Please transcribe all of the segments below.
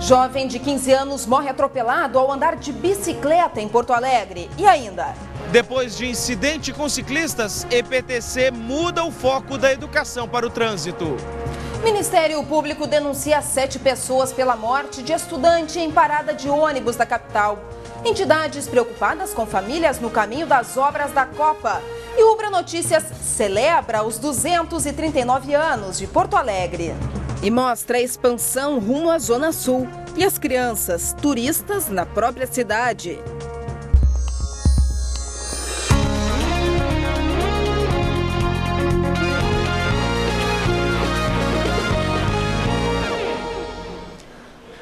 Jovem de 15 anos morre atropelado ao andar de bicicleta em Porto Alegre. E ainda? Depois de incidente com ciclistas, EPTC muda o foco da educação para o trânsito. Ministério Público denuncia 7 pessoas pela morte de estudante em parada de ônibus da capital. Entidades preocupadas com famílias no caminho das obras da Copa. E Ubra Notícias celebra os 239 anos de Porto Alegre. E mostra a expansão rumo à Zona Sul. E as crianças, turistas na própria cidade.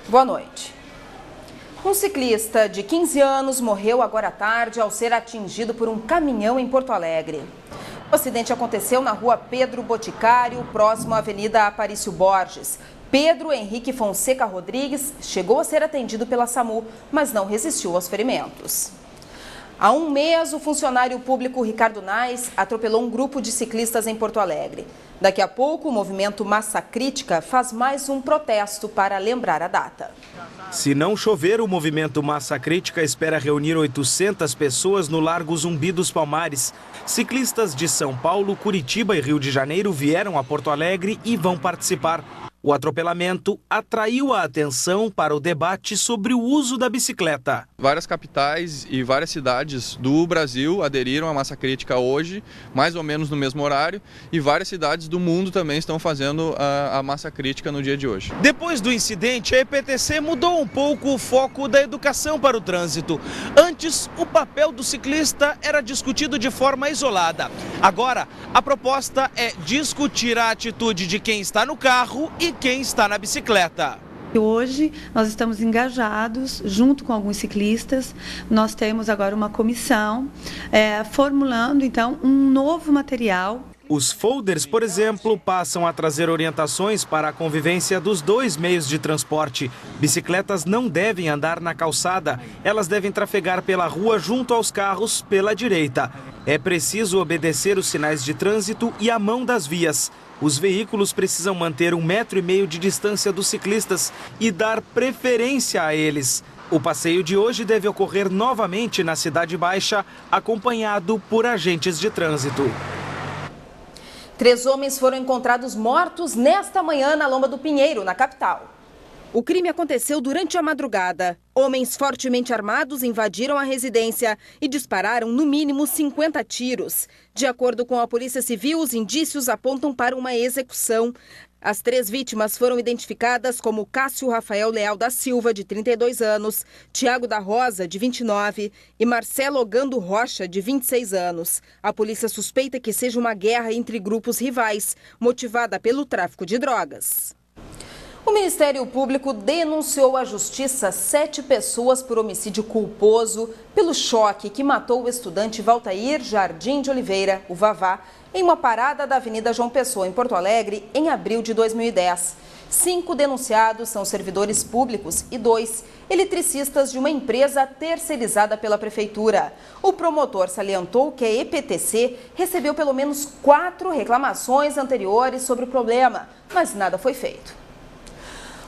Boa noite. Um ciclista de 15 anos morreu agora à tarde ao ser atingido por um caminhão em Porto Alegre. O acidente aconteceu na rua Pedro Boticário, próximo à Avenida Aparício Borges. Pedro Henrique Fonseca Rodrigues chegou a ser atendido pela SAMU, mas não resistiu aos ferimentos. Há um mês, o funcionário público Ricardo Nais atropelou um grupo de ciclistas em Porto Alegre. Daqui a pouco, o movimento Massa Crítica faz mais um protesto para lembrar a data. Se não chover, o movimento Massa Crítica espera reunir 800 pessoas no Largo Zumbi dos Palmares. Ciclistas de São Paulo, Curitiba e Rio de Janeiro vieram a Porto Alegre e vão participar. O atropelamento atraiu a atenção para o debate sobre o uso da bicicleta. Várias capitais e várias cidades do Brasil aderiram à Massa Crítica hoje, mais ou menos no mesmo horário, e várias cidades do mundo também estão fazendo a Massa Crítica no dia de hoje. Depois do incidente, a EPTC mudou um pouco o foco da educação para o trânsito. Antes, o papel do ciclista era discutido de forma isolada. Agora, a proposta é discutir a atitude de quem está no carro e quem está na bicicleta. Hoje nós estamos engajados junto com alguns ciclistas. Nós temos agora uma comissão formulando então um novo material. Os folders, por exemplo, passam a trazer orientações para a convivência dos dois meios de transporte. Bicicletas não devem andar na calçada, elas devem trafegar pela rua junto aos carros pela direita. É preciso obedecer os sinais de trânsito e a mão das vias. Os veículos precisam manter 1,5 metro de distância dos ciclistas e dar preferência a eles. O passeio de hoje deve ocorrer novamente na Cidade Baixa, acompanhado por agentes de trânsito. 3 homens foram encontrados mortos nesta manhã na Lomba do Pinheiro, na capital. O crime aconteceu durante a madrugada. Homens fortemente armados invadiram a residência e dispararam no mínimo 50 tiros. De acordo com a Polícia Civil, os indícios apontam para uma execução. As 3 vítimas foram identificadas como Cássio Rafael Leal da Silva, de 32 anos, Tiago da Rosa, de 29 e Marcelo Ogando Rocha, de 26 anos. A polícia suspeita que seja uma guerra entre grupos rivais, motivada pelo tráfico de drogas. O Ministério Público denunciou à Justiça 7 pessoas por homicídio culposo pelo choque que matou o estudante Valtair Jardim de Oliveira, o Vavá, em uma parada da Avenida João Pessoa, em Porto Alegre, em abril de 2010. 5 denunciados são servidores públicos e 2 eletricistas de uma empresa terceirizada pela Prefeitura. O promotor salientou que a EPTC recebeu pelo menos 4 reclamações anteriores sobre o problema, mas nada foi feito.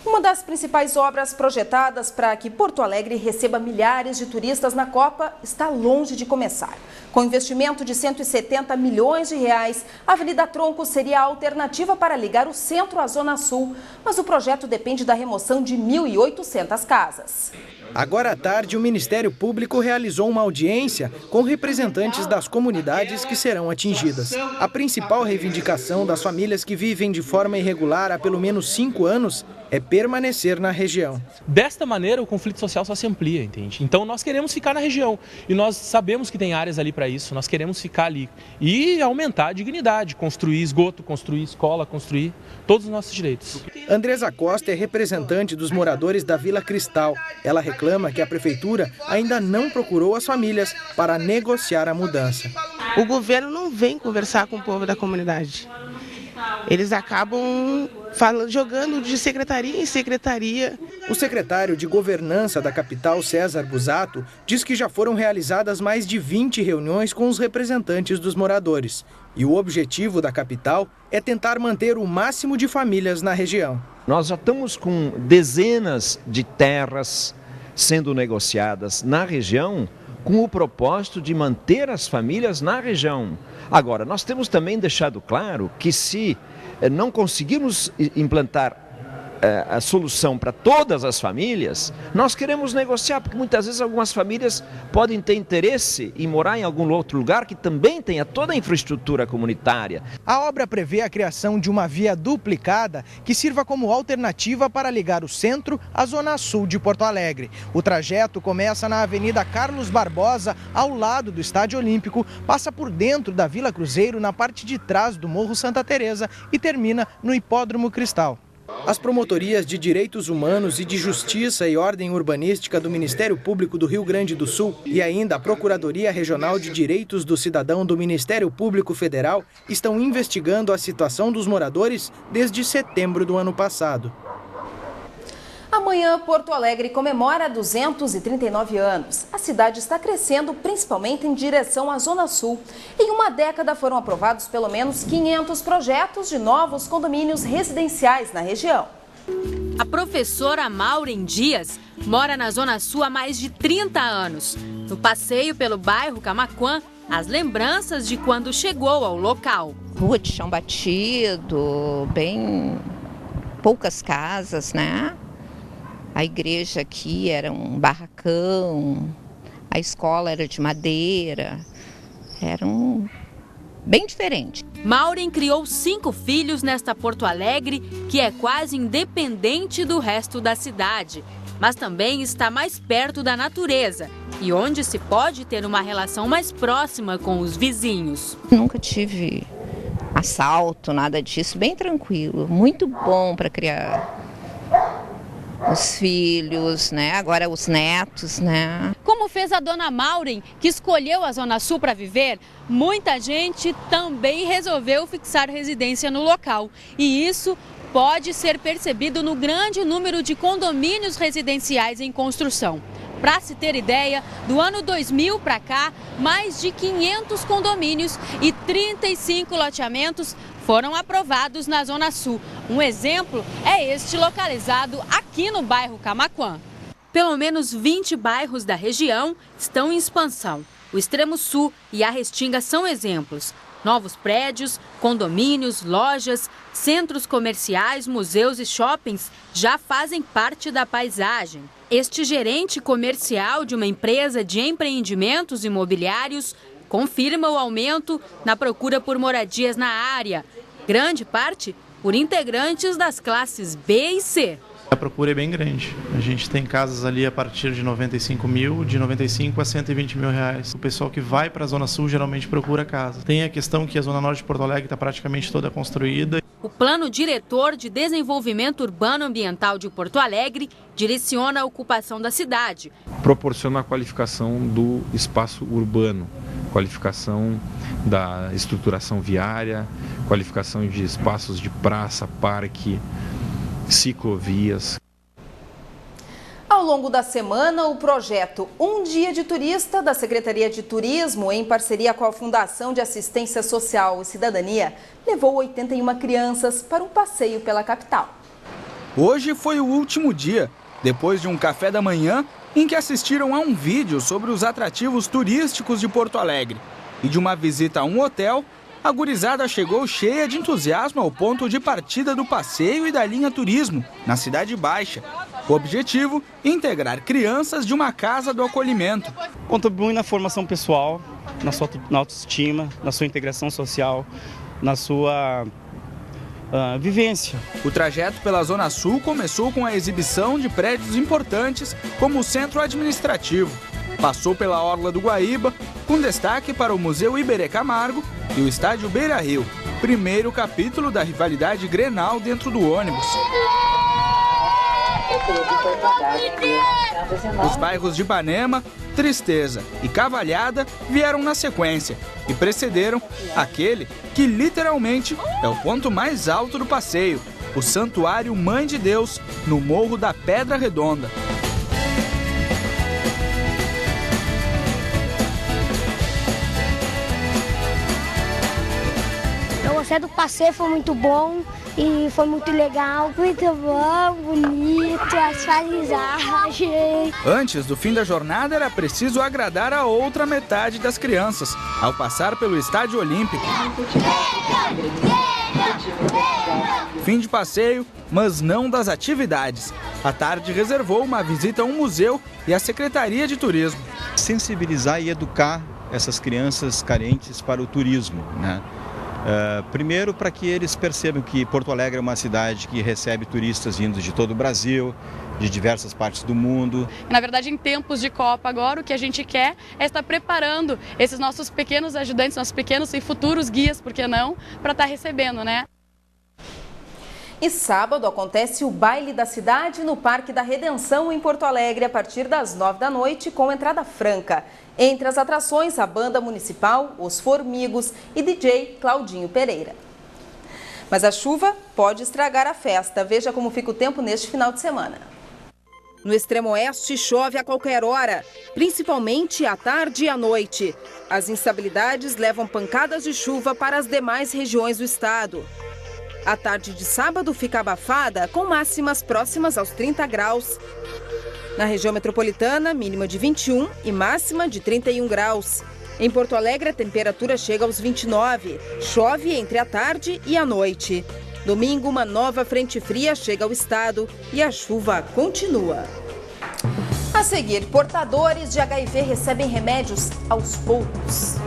Uma das principais obras projetadas para que Porto Alegre receba milhares de turistas na Copa está longe de começar. Com investimento de 170 milhões de reais, a Avenida Tronco seria a alternativa para ligar o centro à Zona Sul, mas o projeto depende da remoção de 1.800 casas. Agora à tarde, o Ministério Público realizou uma audiência com representantes das comunidades que serão atingidas. A principal reivindicação das famílias que vivem de forma irregular há pelo menos 5 anos é permanecer na região. Desta maneira, o conflito social só se amplia, entende? Então, nós queremos ficar na região e nós sabemos que tem áreas ali para isso, nós queremos ficar ali e aumentar a dignidade, construir esgoto, construir escola, construir todos os nossos direitos. Andresa Costa é representante dos moradores da Vila Cristal. Ela reclama que a Prefeitura ainda não procurou as famílias para negociar a mudança. O governo não vem conversar com o povo da comunidade. Eles acabam jogando de secretaria em secretaria. O secretário de Governança da capital, César Busato, diz que já foram realizadas mais de 20 reuniões com os representantes dos moradores. E o objetivo da capital é tentar manter o máximo de famílias na região. Nós já estamos com dezenas de terras sendo negociadas na região com o propósito de manter as famílias na região. Agora, nós temos também deixado claro que se não conseguirmos implantar a solução para todas as famílias, nós queremos negociar, porque muitas vezes algumas famílias podem ter interesse em morar em algum outro lugar que também tenha toda a infraestrutura comunitária. A obra prevê a criação de uma via duplicada que sirva como alternativa para ligar o centro à zona sul de Porto Alegre. O trajeto começa na Avenida Carlos Barbosa, ao lado do Estádio Olímpico, passa por dentro da Vila Cruzeiro, na parte de trás do Morro Santa Teresa e termina no Hipódromo Cristal. As promotorias de Direitos Humanos e de Justiça e Ordem Urbanística do Ministério Público do Rio Grande do Sul e ainda a Procuradoria Regional de Direitos do Cidadão do Ministério Público Federal estão investigando a situação dos moradores desde setembro do ano passado. Amanhã, Porto Alegre comemora 239 anos. A cidade está crescendo, principalmente em direção à Zona Sul. Em uma década foram aprovados pelo menos 500 projetos de novos condomínios residenciais na região. A professora Maureen Dias mora na Zona Sul há mais de 30 anos. No passeio pelo bairro Camaquã, as lembranças de quando chegou ao local. Rua de chão batido, bem poucas casas, né? A igreja aqui era um barracão, a escola era de madeira, era bem diferente. Maureen criou 5 filhos nesta Porto Alegre, que é quase independente do resto da cidade, mas também está mais perto da natureza e onde se pode ter uma relação mais próxima com os vizinhos. Nunca tive assalto, nada disso, bem tranquilo, muito bom para criar os filhos, né? Agora os netos, né? Como fez a dona Maureen, que escolheu a Zona Sul para viver, muita gente também resolveu fixar residência no local. E isso pode ser percebido no grande número de condomínios residenciais em construção. Para se ter ideia, do ano 2000 para cá, mais de 500 condomínios e 35 loteamentos foram aprovados na Zona Sul. Um exemplo é este localizado aqui no bairro Camaquã. Pelo menos 20 bairros da região estão em expansão. O Extremo Sul e a Restinga são exemplos. Novos prédios, condomínios, lojas, centros comerciais, museus e shoppings já fazem parte da paisagem. Este gerente comercial de uma empresa de empreendimentos imobiliários confirma o aumento na procura por moradias na área, grande parte por integrantes das classes B e C. A procura é bem grande. A gente tem casas ali a partir de 95 mil, de 95 a 120 mil reais. O pessoal que vai para a Zona Sul geralmente procura casa. Tem a questão que a Zona Norte de Porto Alegre está praticamente toda construída. O Plano Diretor de Desenvolvimento Urbano Ambiental de Porto Alegre direciona a ocupação da cidade. Proporciona a qualificação do espaço urbano, qualificação da estruturação viária, qualificação de espaços de praça, parque, ciclovias. Ao longo da semana, o projeto Um Dia de Turista da Secretaria de Turismo, em parceria com a Fundação de Assistência Social e Cidadania, levou 81 crianças para um passeio pela capital. Hoje foi o último dia, depois de um café da manhã em que assistiram a um vídeo sobre os atrativos turísticos de Porto Alegre. E de uma visita a um hotel, a gurizada chegou cheia de entusiasmo ao ponto de partida do passeio e da linha turismo, na Cidade Baixa. O objetivo, integrar crianças de uma casa do acolhimento. Contribui na formação pessoal, na autoestima, na sua integração social, na sua vivência. O trajeto pela Zona Sul começou com a exibição de prédios importantes, como o Centro Administrativo. Passou pela Orla do Guaíba, com destaque para o Museu Iberê Camargo e o Estádio Beira-Rio, primeiro capítulo da rivalidade Grenal dentro do ônibus. Os bairros de Ipanema, Tristeza e Cavalhada vieram na sequência e precederam aquele que literalmente é o ponto mais alto do passeio, o Santuário Mãe de Deus, no Morro da Pedra Redonda. Eu gostei do passeio, foi muito bom. e foi muito legal, muito bom, bonito, as paisagens. Antes do fim da jornada, era preciso agradar a outra metade das crianças, ao passar pelo Estádio Olímpico. Fim de passeio, mas não das atividades. A tarde reservou uma visita a um museu e à Secretaria de Turismo. Sensibilizar e educar essas crianças carentes para o turismo, né? Primeiro, para que eles percebam que Porto Alegre é uma cidade que recebe turistas vindos de todo o Brasil, de diversas partes do mundo. Na verdade, em tempos de Copa agora, o que a gente quer é estar preparando esses nossos pequenos ajudantes, nossos pequenos e futuros guias, por que não, para estar recebendo, né? E sábado acontece o Baile da Cidade no Parque da Redenção, em Porto Alegre, a partir das 9 da noite, com entrada franca. Entre as atrações, a Banda Municipal, Os Formigos e DJ Claudinho Pereira. Mas a chuva pode estragar a festa. Veja como fica o tempo neste final de semana. No extremo oeste, chove a qualquer hora, principalmente à tarde e à noite. As instabilidades levam pancadas de chuva para as demais regiões do estado. A tarde de sábado fica abafada, com máximas próximas aos 30 graus. Na região metropolitana, mínima de 21 e máxima de 31 graus. Em Porto Alegre, a temperatura chega aos 29. Chove entre a tarde e a noite. Domingo, uma nova frente fria chega ao estado e a chuva continua. A seguir, portadores de HIV recebem remédios aos poucos.